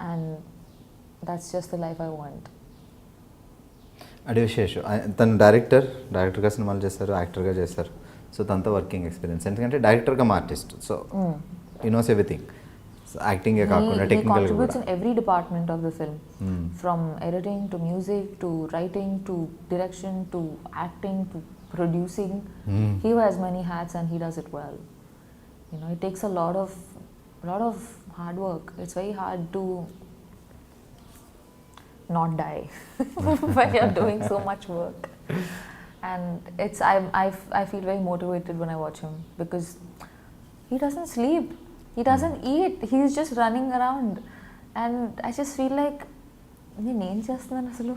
And that's just the life I want. అడి విశేషం తను డైరెక్టర్గా సినిమాలు చేస్తారు, యాక్టర్గా చేస్తారు. సో తనతో వర్కింగ్ ఎక్స్పీరియన్స్, ఎందుకంటే డైరెక్టర్గా ఆర్టిస్ట్, సో ఈ నోస్ ఎవ్రీథింగ్. సో యాక్టింగే కాకుండా He టెక్నికల్ contributes కూడా. in every department of the film, from editing to music to writing to direction to acting to producing. He wears many hats and he does it well. You know, it takes a lot of hard work. It's very hard to not die when you're doing so much work. And it's I feel very motivated when I watch him, because he doesn't sleep, he doesn't eat, he's just running around. And I just feel like నేను ఏం చేస్తున్నాను అసలు,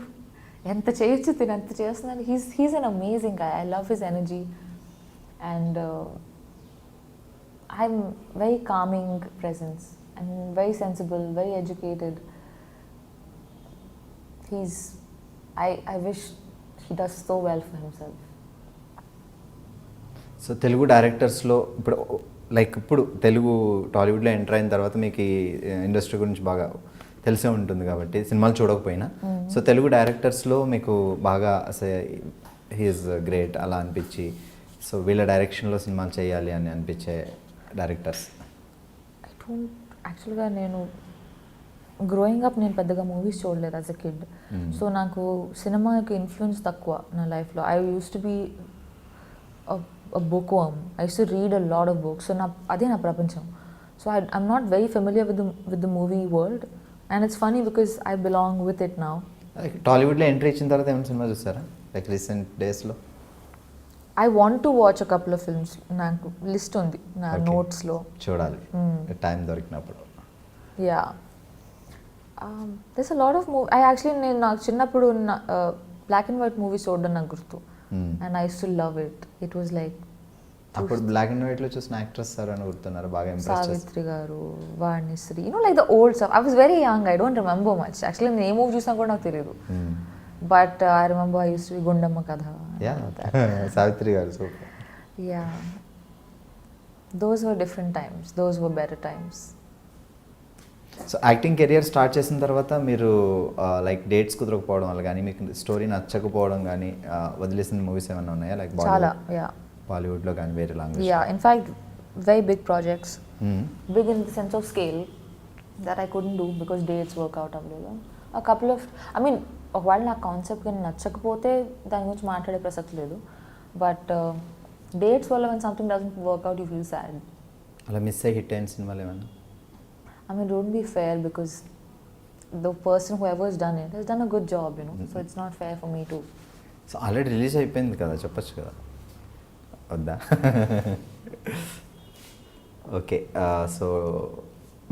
ఎంత చేయొచ్చు తిని ఎంత చేస్తున్నాను. he's an amazing guy. I love his energy, and I'm very calming presence and very sensible, very educated. I wish he does so well for himself. So Telugu డైరెక్టర్స్లో ఇప్పుడు లైక్ ఇప్పుడు తెలుగు టాలీవుడ్లో ఎంటర్ అయిన తర్వాత మీకు ఈ ఇండస్ట్రీ గురించి బాగా తెలిసే ఉంటుంది కాబట్టి సినిమాలు చూడకపోయినా, సో తెలుగు డైరెక్టర్స్లో మీకు బాగా అసలు హీఈస్ గ్రేట్ అలా అనిపించి, సో వీళ్ళ డైరెక్షన్లో సినిమాలు చేయాలి అని అనిపించే డైరెక్టర్స్? యాక్చువల్గా నేను గ్రోయింగ్ అప్ నేను పెద్దగా మూవీస్ చూడలేదు యాజ్ అ కిడ్. సో నాకు సినిమాకి ఇన్ఫ్లుయెన్స్ తక్కువ నా లైఫ్లో. I use to be book worm. I use to read a lot of books. So అదే నా ప్రపంచం. So I'm not very familiar with the movie world, and it's funny because I belong with it now. టాలీవుడ్లో entry ఇచ్చిన తర్వాత ఏమైనా సినిమా చూస్తారా like recent డేస్లో? I want to watch a couple of films. నాకు లిస్ట్ ఉంది నా నోట్స్లో, చూడాలి టైం దొరికినప్పుడు. Yeah, there's a lot of నేను నాకు చిన్నప్పుడు బ్లాక్ అండ్ వైట్ మూవీస్ చూడడం నాకు గుర్తు, and I use to love it. It was like అప్పుడు బ్లాక్ అండ్ వైట్లో చూసిన యాక్ట్రెస్ సార్ అని గుర్తున్నారు బాగా? సావిత్రి గారు, Vanisri, like the old stuff. I was very young, I don't remember much. Actually నేను ఏ మూవీ చూసినా కూడా నాకు తెలియదు, but I remember I use to be Gundamma కథ. సావిత్రి గారు super. Yeah, those were different times, those were better times. So acting career start చేసిన తర్వాత మీరు లైక్ డేట్స్ కుదరకపోవడం వల్ల కానీ, మీకు స్టోరీ నచ్చకపోవడం కానీ వదిలేసిన మూవీస్ ఏమైనా ఉన్నాయా? లైక్ బాలీవుడ్లో కానీ వేరే language? Yeah, in fact very big projects, big in the sense of scale, that I couldn't do because dates work out అవ్వలేదు. అ కపుల్ ఆఫ్ ఒకవేళ నాకు కాన్సెప్ట్ కానీ నచ్చకపోతే దాని గురించి మాట్లాడే ప్రసక్తి లేదు, బట్ డేట్స్ వల్ల when something doesn't work out you feel sad. అలా మిస్ అయ్యి హిట్ అయిన సినిమాలు ఏమన్నా? Don't be fair, because the person whoever has done it has done a good job, so it's not fair for me to. So already release అయిపోయింది కదా, చెప్పచ్చు కదా, వద్దా? ఓకే, సో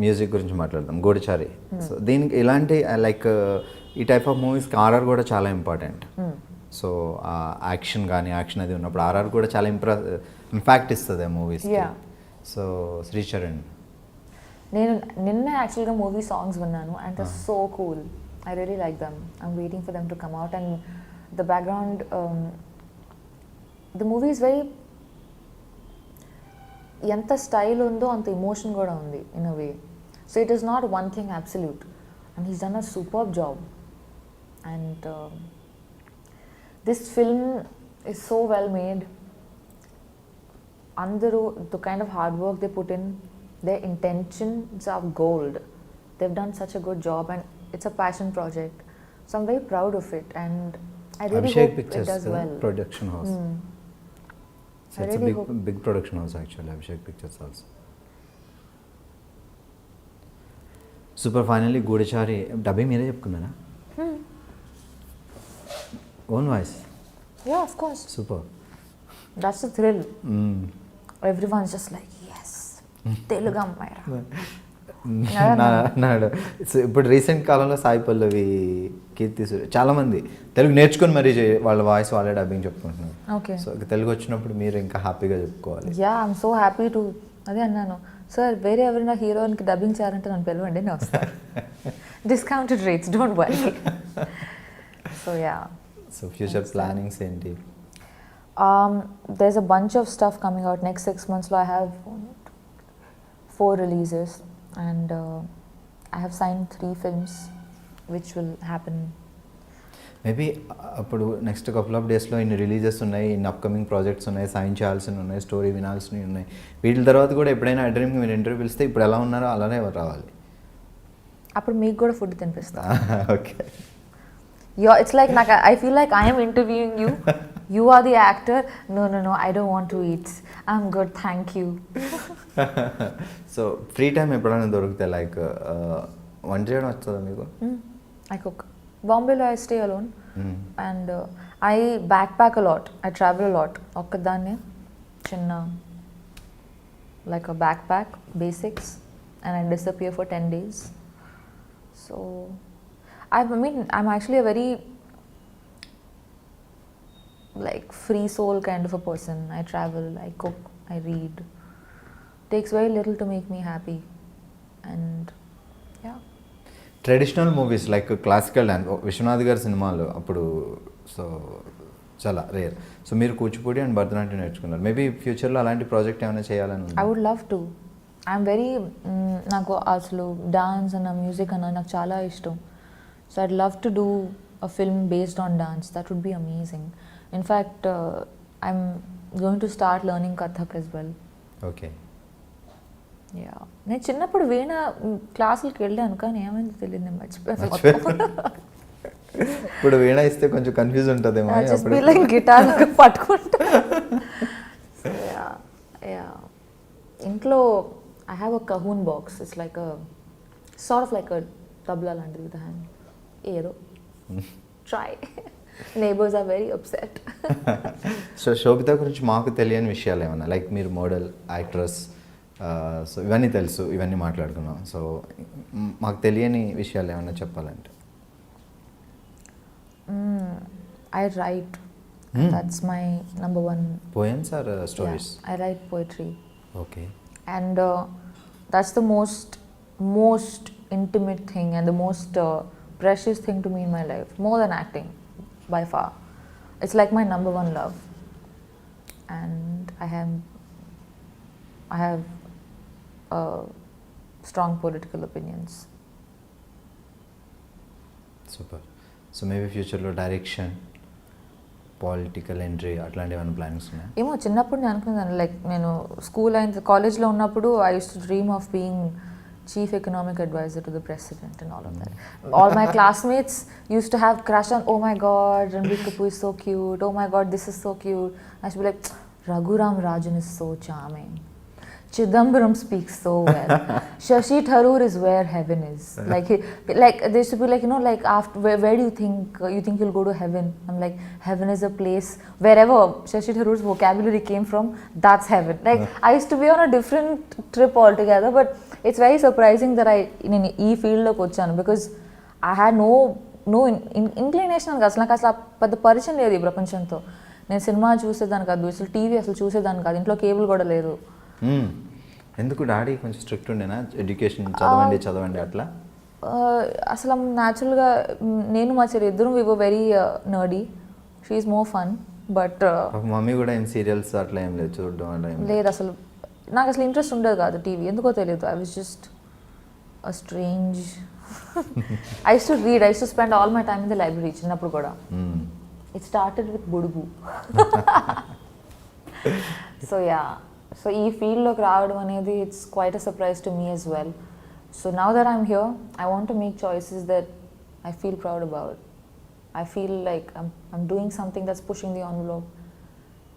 మ్యూజిక్ గురించి మాట్లాడదాం. గూఢచారి, సో దీనికి ఇలాంటి లైక్ ఈ టైప్ ఆఫ్ మూవీస్కి ఆర్ఆర్ కూడా చాలా ఇంపార్టెంట్. సో యాక్షన్ కానీ యాక్షన్ అది ఉన్నప్పుడు ఆర్ఆర్ కూడా చాలా ఇంపాక్ట్ ఇస్తుంది ఆ మూవీస్. సో శ్రీచరణ్, నేను నిన్న యాక్చువల్గా మూవీ సాంగ్స్ విన్నాను, and the so cool. I really like them. I'm waiting for them to come out, and the background, the movie is very, ఎంత స్టైల్ ఉందో అంత ఎమోషన్ కూడా ఉంది in a way. So it is not one thing absolute, and he's done a superb job. And this film is so well made. అందరూ the kind of hard work they put in, their intentions are gold. They've done such a good job, and it's a passion project, so I'm very proud of it, and I really Abhishek hope Pictures, it does well. Production house. So I it's really a big production house actually, Abhishek Pictures also. Super, finally Goodachari dubbing మీరే చెప్పుకున్నారా? Own voice? Yeah, of course. Super. That's the thrill. Everyone's just like, yes, Telugu అమ్మాయిరా. ఇప్పుడు recent కాలంలో సాయి పల్లవి, కీర్తి సురేష్ చాలామంది తెలుగు నేర్చుకొని మరీ వాళ్ళ voice వాళ్ళే డబ్బింగ్ చెప్పుకుంటున్నారు. ఓకే, సో తెలుగు వచ్చినప్పుడు మీరు ఇంకా హ్యాపీగా చెప్పుకోవాలి. Yeah, I'm so happy to. అదే అన్నాను, సార్ వేరే ఎవరైనా హీరోయిన్కి డబ్బింగ్ చేయాలంటే నన్ను పిలవండి, నేను వస్తాను. Discounted rates, don't worry. So yeah. So future plannings ఏంటి? There's a bunch of stuff coming out next 6 months. I have 4 releases, and I have signed 3 films which will happen. Maybe అప్పుడు next couple of డేస్లో ఇన్ని releases ఉన్నాయి, ఇన్ని upcoming projects ఉన్నాయి, sign చేయాల్సినవి ఉన్నాయి, story వినాల్సినవి ఉన్నాయి. వీటి తర్వాత కూడా ఎప్పుడైనా iDreamకి మీరు ఇంటర్వ్యూ పిలిస్తే ఇప్పుడు ఎలా ఉన్నారో అలానే రావాలి. అప్పుడు మీకు కూడా ఫుడ్ తినిపిస్తా. Okay. It's like I feel like I am interviewing you. You are the actor. No, I don't want to eat. I'm good, thank you. So free time ఎప్పుడైనా దొరికితే లైక్ వంట చేయడం వస్తుందా మీకు? I cook. Bombay I stay alone, and I backpack a lot. I travel a lot. ఒక్కదాన్నే చిన్న like a backpack, basics, and I disappear for 10 days. So I mean, I'm actually a very like free soul kind of a person. I travel, I cook, I read. Takes very little to make me happy, and yeah. Traditional movies like classical dance Vishwanath గారి సినిమాలు అప్పుడు so చాలా rare. So మీరు Kuchipudi and Bharatanatyam నేర్చుకున్నారు. Maybe ఫ్యూచర్లో అలాంటి project ఏమైనా చేయాలని? I would love to. I'm very నాకు అసలు డాన్స్ అన్న మ్యూజిక్ అన్న నాకు చాలా ఇష్టం. So I'd love to do a film based on dance. That would be amazing. In fact, I'm going to start learning Kathak as well. Okay. Yeah నేను చిన్నప్పుడు వీణ క్లాసులకి వెళ్ళాను కానీ ఏమైంది తెలియదు, నేను మర్చిపోయాను. ఇప్పుడు వీణ ఇస్తే కొంచెం కన్ఫ్యూజ్ ఉంటుందేమో. గిటార్ పట్టుకుంటా. ఇంట్లో I have a cajon box. It's like a sort of like a tabla లాంటిది విత్ హ్యాండ్. ఏదో try. Neighbours are very upset. So Sobhita గురించి మాకు తెలియని విషయాలు ఏమన్నా లైక్ మీరు మోడల్, యాక్ట్రెస్, సో ఇవన్నీ తెలుసు, ఇవన్నీ మాట్లాడుకున్నాం. సో మాకు తెలియని విషయాలు ఏమన్నా చెప్పాలంటే? I write. That's my number one. Poems or stories? Yeah, I write poetry. Okay. And that's the most intimate thing and the most precious thing to me in my life, more than acting by far. It's like my number one love, and I have strong political opinions. Super. So maybe ఫ్యూచర్లో direction, political entry అట్లాంటి ఏమైనా plannings ఉన్నాయా? ఏమో చిన్నప్పుడు నేను అనుకున్నాను, like నేను school అయిన కాలేజ్లో ఉన్నప్పుడు I use to dream of being chief economic advisor to the president and all of that. All my classmates used to have crush on, oh my god, Ranbir Kapoor is so cute, oh my god, this is so cute. I used to be like, Raghuram Rajan is so charming, Chidambaram speaks so well, Shashi Tharoor is where heaven is. Like they used to be like, you know, like after where do you think you'll go to heaven? I'm like, heaven is a place wherever Shashi Tharoor's vocabulary came from, that's heaven. Like I used to be on a different trip altogether, but it's very surprising that I in e field loki vachanu, because I had no inclination అసలు నాకు అసలు పెద్ద పరిచయం లేదు ఈ ప్రపంచంతో. నేను cinema చూసేదాన్ని కాదు, అసలు టీవీ అసలు చూసేదాన్ని కాదు, ఇంట్లో కేబుల్ కూడా లేదు. ఎందుకు డాడీ కొంచెం స్ట్రిక్ట్ ఉండేనా? ఎడ్యుకేషన్ చదవండి అట్లా? అసలు న్యాచురల్గా నేను మా చెల్లి ఇద్దరు we were very nerdy. She is more fun. But mummy కూడా ఏం సీరియల్స్ అట్లా ఏం లేదు చూడడం అట్లా లేదు. అసలు నాకు అసలు ఇంట్రెస్ట్ ఉండదు కాదు టీవీ, ఎందుకో తెలియదు. I was just a strange. I use to read, I use to spend all my time in the library చిన్నప్పుడు కూడా. It started with Budugu. So yeah, so ఈ ఫీల్డ్లోకి రావడం అనేది it's quite a surprise to me as well. So now that I'm here, I want to make choices that I feel proud about. I feel like I'm doing something that's pushing the envelope.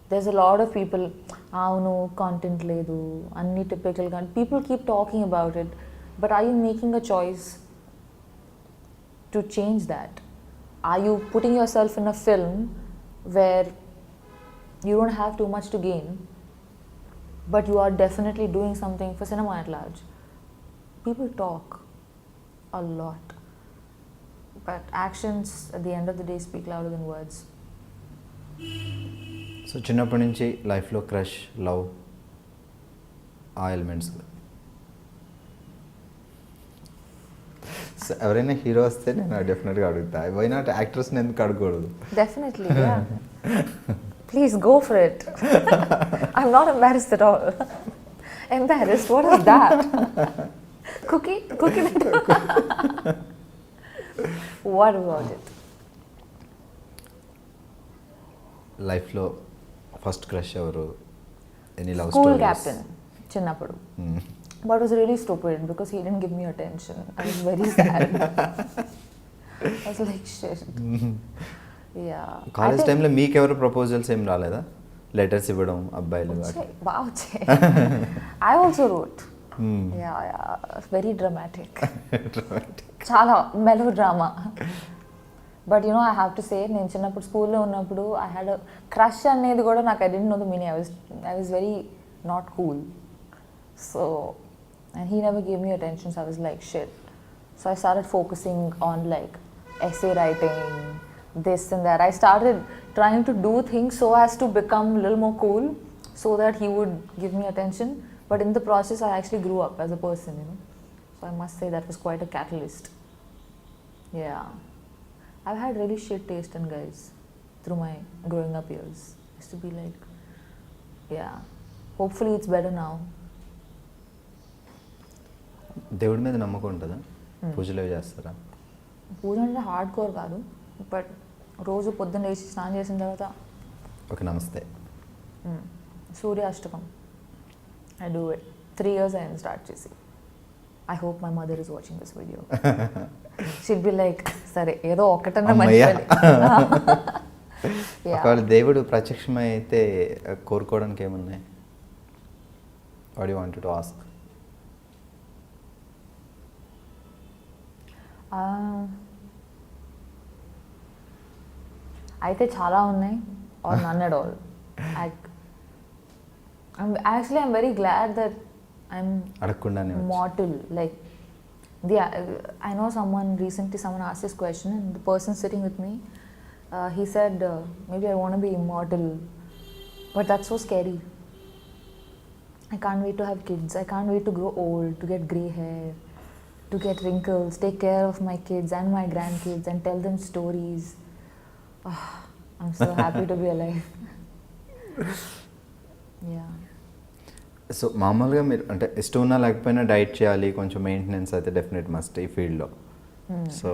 There's a lot of people, no content ledu, anni typical content. People keep talking about it, but are you making a choice to change that? Are you putting yourself in a film where you don't have too much to gain, but you are definitely doing something for cinema at large? People talk a lot, but actions at the end of the day speak louder than words. So చిన్నప్పటి నుంచి లైఫ్లో crush, love, ఆ elements. ఎవరైనా hero వస్తే నేను డెఫినెట్గా అడుగుతా. Why not యాక్ట్రెస్ని ఎందుకు అడగకూడదు? Definitely, yeah. Please go for it. I'm not embarrassed at all. Embarrassed? What is that? Cookie? What about it? లైఫ్లో ఫస్ట్ క్రష్ ఎవరు? Any love School stories? captain, చిన్నప్పుడు. But it was really stupid because he didn't give me attention. I was very sad. I was like, shit. Yeah. College టైంలో మీకు ఎవరు proposals ఏం రాలేదా? Letters ఇవ్వడం అబ్బాయిలు? వచ్చాయి. I also wrote. Yeah. Very dramatic. చాలా melodrama. But you know, I have to say, నేను చిన్నప్పుడు స్కూల్లో ఉన్నప్పుడు I had a crush అనేది కూడా నాకు I didn't know the meaning. I was very not cool. So, and he never gave me attention, so I was like, shit. So I started focusing on like essay writing, this and that. I started trying to do things so as to become a little more cool, so that he would give me attention. But in the process, I actually grew up as a person, you know. So I must say that was quite a catalyst. Yeah. I've had really shit taste in guys through my growing up years. I used to be like, yeah. Hopefully it's better now. దేవుడి మీద నమ్మకం ఉంటుందా? పూజలు అవి చేస్తారా? పూజ అంటే hard core కాదు, but రోజు పొద్దున్న లేచి స్నానం చేసిన తర్వాత ఓకే నమస్తే సూర్యాష్టకం ఐ డూ ఇట్ 3 years అయింది స్టార్ట్ చేసి. I hope my mother is watching this video. She'd be like సరే ఏదో ఒకటన్నా మంచి. ఒకవేళ దేవుడు ప్రత్యక్షమై అయితే కోరుకోవడానికి ఏమున్నాయి? What you wanted to ask? అయితే చాలా ఉన్నాయి or none at all. Actually I'm very glad that I'm mortal. Like I know someone asked this question, and the person sitting with me, he said maybe I want to be immortal, but that's so scary. I can't wait to have kids. I can't wait to grow old, to get grey hair, to get wrinkles, take care of my kids and my grandkids and tell them stories. I'm so happy to be alive. Yeah. So మామూలుగా మీరు అంటే ఇష్టం ఉన్నా లేకపోయినా diet చేయాలి, కొంచెం maintenance అయితే definite must ఈ ఫీల్డ్లో. సో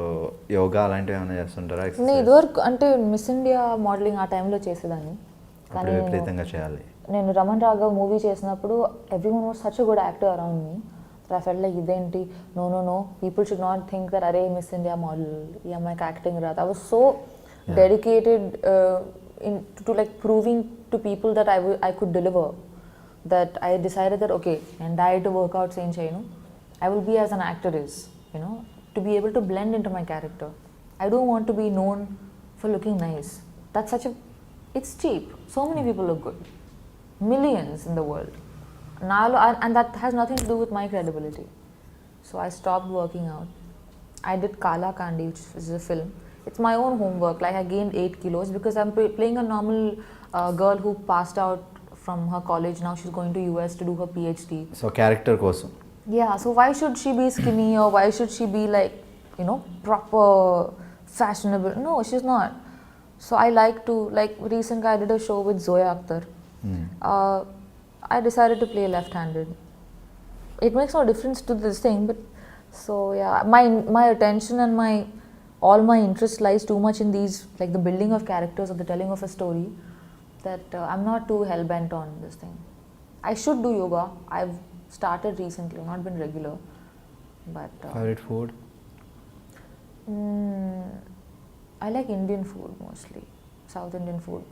యోగా అలాంటివి ఏమైనా చేస్తుంటారా? నేను ఇదివరకు అంటే మిస్ ఇండియా మోడలింగ్ ఆ టైంలో చేసేదాన్ని, కానీ విపరీతంగా చేయాలి. నేను రమణ్ రాఘవ్ మూవీ చేసినప్పుడు everyone was such a good actor around me. I felt like ఇదేంటి, no, people should not think that అరే మిస్ ఇండియా మోడల్ ఈ అమ్మాయికి యాక్టింగ్ రాదు. I was so dedicated to like proving to people that I could deliver, that I decided that okay, and diet workouts ఏం చేయను, I will be as an actor is, you know, to be able to blend into my character. I don't want to be known for looking nice. That's such a, it's cheap. So many people look good, millions in the world, and that has nothing to do with my credibility. So I stopped working out. I did Kala Kandi, which is a film. It's my own homework. Like I gained 8 kilos because I'm playing a normal girl who passed out from her college. Now she's going to US to do her PhD. So character kosam. Yeah, so why should she be skinny, or why should she be like, you know, proper, fashionable? No, she's not. So I like to, like recently I did a show with Zoya Akhtar. I decided to play left-handed. It makes no difference to this thing, but so yeah, my attention and all my interest lies too much in these, like the building of characters or the telling of a story, that I'm not too hell-bent on this thing. I should do yoga. I've started recently, not been regular, but favorite food? I like Indian food mostly, South Indian food.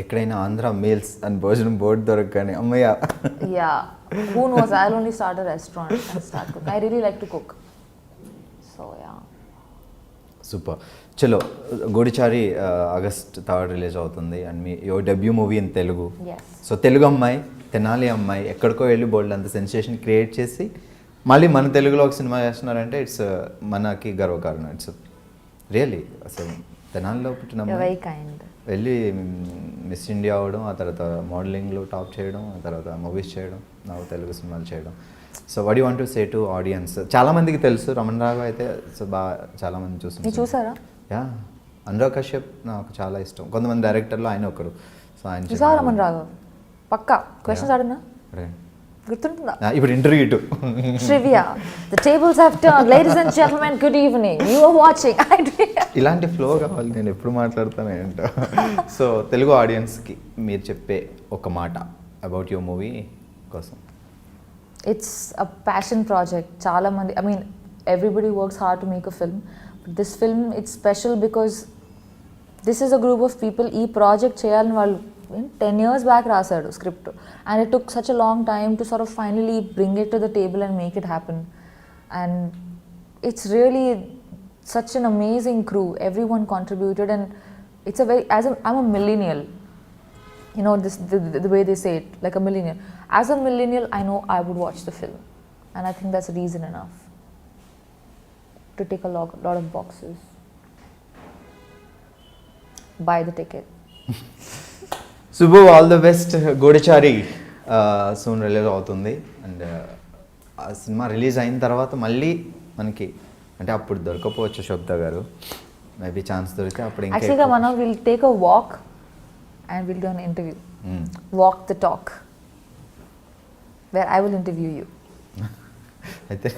ఎక్కడైనా Andhra meals and భోజనం board దొరకగానే అమ్మయ్య. Yeah, who knows, I'll only start a restaurant and start cooking. I really like to cook, so yeah. Super. చలో, గూడిచారి August 3rd release అవుతుంది, and me your debut movie in Telugu. So Telugu అమ్మాయి, తెనాలి అమ్మాయి, ఎక్కడికో వెళ్ళి బోల్డ్ అంత sensation create చేసి మళ్ళీ మన తెలుగులో ఒక సినిమా చేస్తున్నారంటే ఇట్స్ మనకి గర్వకారణం. ఇట్స్ రియల్లీ అసలు తెనాలిలో పుట్టిన అమ్మాయి వెళ్ళి మిస్ ఇండియా అవ్వడం, ఆ తర్వాత మోడలింగ్లో టాప్ చేయడం, ఆ తర్వాత మూవీస్ చేయడం, నా తెలుగు సినిమాలు చేయడం. So what you want to say to audience? చాలా మందికి తెలుసు రమణ్ రాఘవ్ అయితే, సో బాగా చాలా మంది చూసారా? యా, అనురాగ్ కశ్యప్ నాకు చాలా ఇష్టం. కొంతమంది డైరెక్టర్లో ఆయన ఒకరు. సో ఆయన రమణ్ రాఘవ్ పక్కా క్వశ్చన్స్ అడిగినా గుర్తుంటుందా? ఇప్పుడు ఇంటర్వ్యూ ఇటు Trivia. The tables have turned. Ladies and gentlemen, good evening. You are watching iDream. ఇలాంటి ఫ్లో కావాలి, నేను ఎప్పుడు మాట్లాడతాను ఏంటో. సో తెలుగు ఆడియన్స్కి మీరు చెప్పే ఒక మాట అబౌట్ యువర్ మూవీ కోసం. It's a passion project. Chala mandi, I mean, everybody works hard to make a film. But this film, it's special because this is a group of people. Ee project cheyalani vallu 10 years back rasadu script, and it took such a long time to sort of finally bring it to the table and make it happen. And it's really such an amazing crew. Everyone contributed, and it's a very, I'm a millennial. You know, this the way they say it, like a millennial. As a millennial, I know I would watch the film, and I think that's reason enough to take a lot of boxes. Buy the ticket. Shubhu, all the best. Goodachari soon release అవుతుంది, and ఆ సినిమా release అయిన తర్వాత మళ్ళీ మనకి అంటే అప్పుడు దొరకపోవచ్చు శోభిత గారు, మేబీ ఛాన్స్ దొరికితే అప్పుడు ఇంకా Actually, Mana, we'll take a walk and we'll do an interview. Walk the talk, where I will interview you. అయితే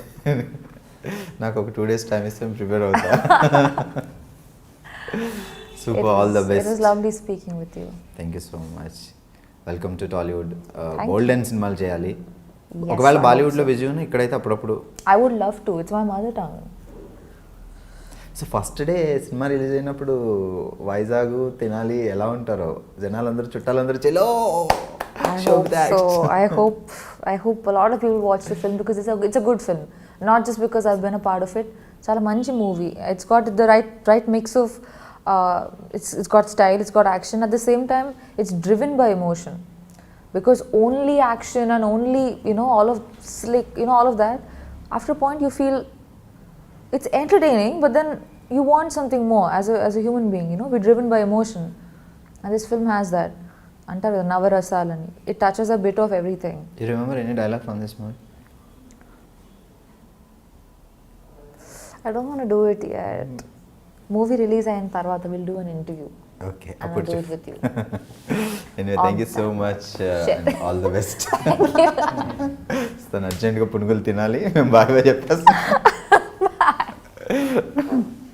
నాకు ఒక 2 days టైం ఇస్తే ప్రిపేర్ అవుతా. Super, all the best. It was lovely speaking with you. Thank you so much. Welcome to Tollywood. Golden సినిమాలు చేయాలి. Yes, ఒకవేళ I బాలీవుడ్లో hope so. విజయం ఇక్కడైతే అప్పుడప్పుడు. I would love to. It's my mother tongue. So first day cinema release అయినప్పుడు వైజాగ్ తినాలి ఎలా ఉంటారో జనాలందరూ చుట్టాలందరూ చెలో. I hope so. I hope a lot of people watch the film because it's a good film. Not just because I've been a part of it. Chala manchi movie. It's got the right mix of it's got style, it's got action. At the same time, it's driven by emotion. Because only action and only, you know, all of slick, you know, all of that, after a point you feel it's entertaining, but then you want something more as a human being, you know. We're driven by emotion, and this film has that. Antaru Navarasalani. It touches a bit of everything. Do you remember any dialogue from this movie? I don't want to do it yet. Movie release ayin tarvata we'll do an interview. Okay, And I'll do it with you. Anyway, thank you so much and all the best. తను అర్జెంట్గా పునుగులు తినాలి, మేము బాగా చెప్పేస్తాం. Bye.